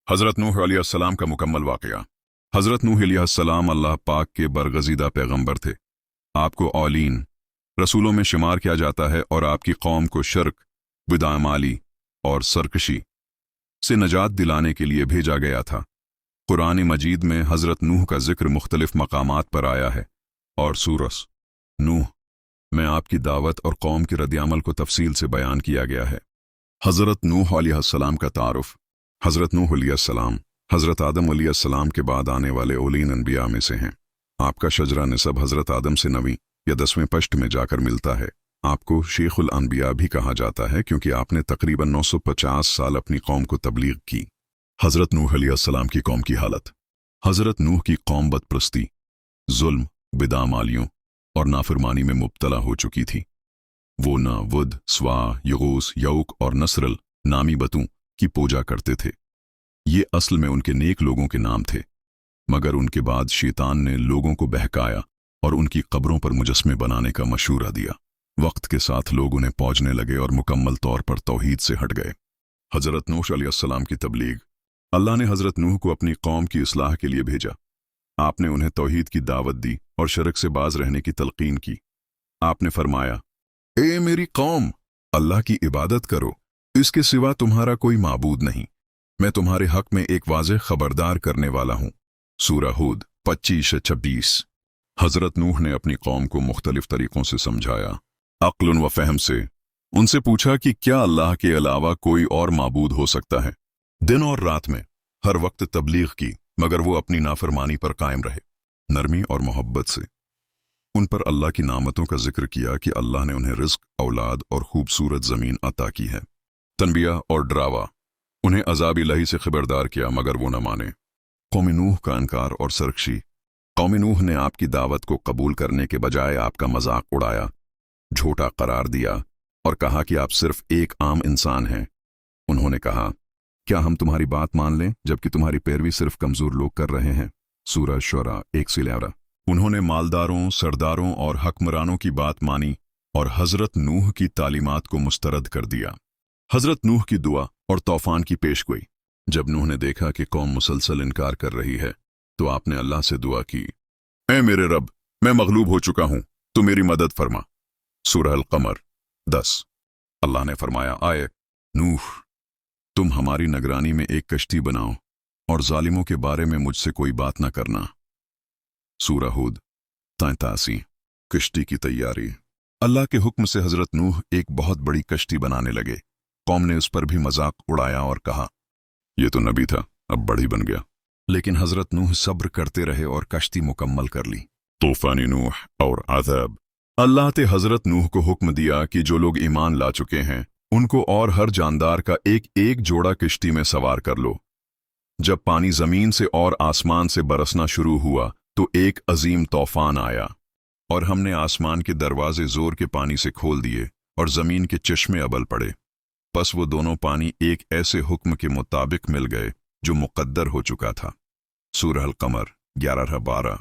हज़रत नूह अलैहिस्सलाम का मुकम्मल वाक़या। हज़रत नूह अलैहिस्सलाम अल्लाह पाक के बरगज़ीदा पैगंबर थे। आपको औलीन रसूलों में शुमार किया जाता है और आपकी कौम को शर्क, बिदअमाली और सरकशी से नजात दिलाने के लिए भेजा गया था। कुरान मजीद में हज़रत नूह का जिक्र मुख्तलिफ मकामात पर आया है और सूरस नूह में आपकी दावत और कौम के रद्दअमल को तफसील से बयान किया गया है। हज़रत नूह अलैहिस्सलाम का तारुफ। हज़रत नूह अलैहिस्सलाम हज़रत आदम अलैहिस्सलाम के बाद आने वाले औलीन अनबिया में से हैं। आपका शजरा निसब हज़रत आदम से 9वीं या 10वें पश्त में जाकर मिलता है। आपको शेखुल अनबिया भी कहा जाता है क्योंकि आपने तकरीबन 950 साल अपनी कौम को तबलीग की। हज़रत नूह अलैहिस्सलाम की कौम की हालत। हज़रत नूह की कौम बदप्रस्ती, जुल्म, बिदअमालियों और नाफरमानी में मुब्तला हो चुकी थी। वो न वुद, स्वा, यगूस, यऊक और नसरल नामी बतों की पूजा करते थे। ये असल में उनके नेक लोगों के नाम थे, मगर उनके बाद शैतान ने लोगों को बहकाया और उनकी कब्रों पर मुजस्मे बनाने का मशूरा दिया। वक्त के साथ लोग उन्हें पौजने लगे और मुकम्मल तौर पर तौहीद से हट गए। हज़रत नूह अलैहिस्सलाम की तबलीग। अल्लाह ने हज़रत नूह को अपनी कौम की इस्लाह के लिए भेजा। आपने उन्हें तौहीद की दावत दी और शिरक से बाज रहने की तलकीन की। आपने फरमाया, ए मेरी कौम, अल्लाह की इबादत करो, इसके सिवा तुम्हारा कोई माबूद नहीं। मैं तुम्हारे हक में एक वाज़ेह खबरदार करने वाला हूँ। सूरह हूद 25-26। हज़रत नूह ने अपनी कौम को मुख्तलिफ तरीकों से समझाया, अक्लन व फहम से। उनसे पूछा कि क्या अल्लाह के अलावा कोई और माबूद हो सकता है। दिन और रात में हर वक्त तबलीग की, मगर वो अपनी नाफरमानी पर कायम रहे। नरमी और मोहब्बत से उन पर अल्लाह की नामतों का जिक्र किया कि अल्लाह ने उन्हें रिज़्क, औलाद और खूबसूरत ज़मीन अता की है। तनबिया और डरावा। उन्हें अज़ाब इलाही से खबरदार किया, मगर वो न माने। कौम नूह का इनकार और सरकशी। कौम नूह ने आपकी दावत को कबूल करने के बजाय आपका मजाक उड़ाया, झूठा करार दिया और कहा कि आप सिर्फ एक आम इंसान हैं। उन्होंने कहा, क्या हम तुम्हारी बात मान लें जबकि तुम्हारी पैरवी सिर्फ कमजोर लोग कर रहे हैं। सूरह शुरा 1-11। उन्होंने मालदारों, सरदारों और हकमरानों की बात मानी और हज़रत नूह की तालीमात को मुस्तरद कर दिया। हज़रत नूह की दुआ और तूफान की पेशगोई। जब नूह ने देखा कि कौम मुसलसल इनकार कर रही है, तो आपने अल्लाह से दुआ की, ऐ मेरे रब, मैं मगलूब हो चुका हूं, तो मेरी मदद फरमा। सूरह अल-कमर 10। अल्लाह ने फरमाया, आए नूह, तुम हमारी निगरानी में एक कश्ती बनाओ और जालिमों के बारे में मुझसे कोई बात न करना। सूरह हूद 83। कश्ती की तैयारी। अल्लाह के हुक्म से हज़रत नूह एक बहुत बड़ी कश्ती बनाने लगे। कौम ने उस पर भी मजाक उड़ाया और कहा, यह तो नबी था, अब बड़ी बन गया। लेकिन हज़रत नूह सब्र करते रहे और कश्ती मुकम्मल कर ली। तूफानी नूह और अज़ाब। अल्लाह ने हज़रत नूह को हुक्म दिया कि जो लोग ईमान ला चुके हैं उनको और हर जानदार का एक एक जोड़ा किश्ती में सवार कर लो। जब पानी जमीन से और आसमान से बरसना शुरू हुआ तो एक अजीम तूफान आया और हमने आसमान के दरवाजे जोर के पानी से खोल दिए और जमीन के चश्मे अबल पड़े। बस वो दोनों पानी एक ऐसे हुक्म के मुताबिक मिल गए जो मुकद्दर हो चुका था। सूरह अल-कमर 11-12।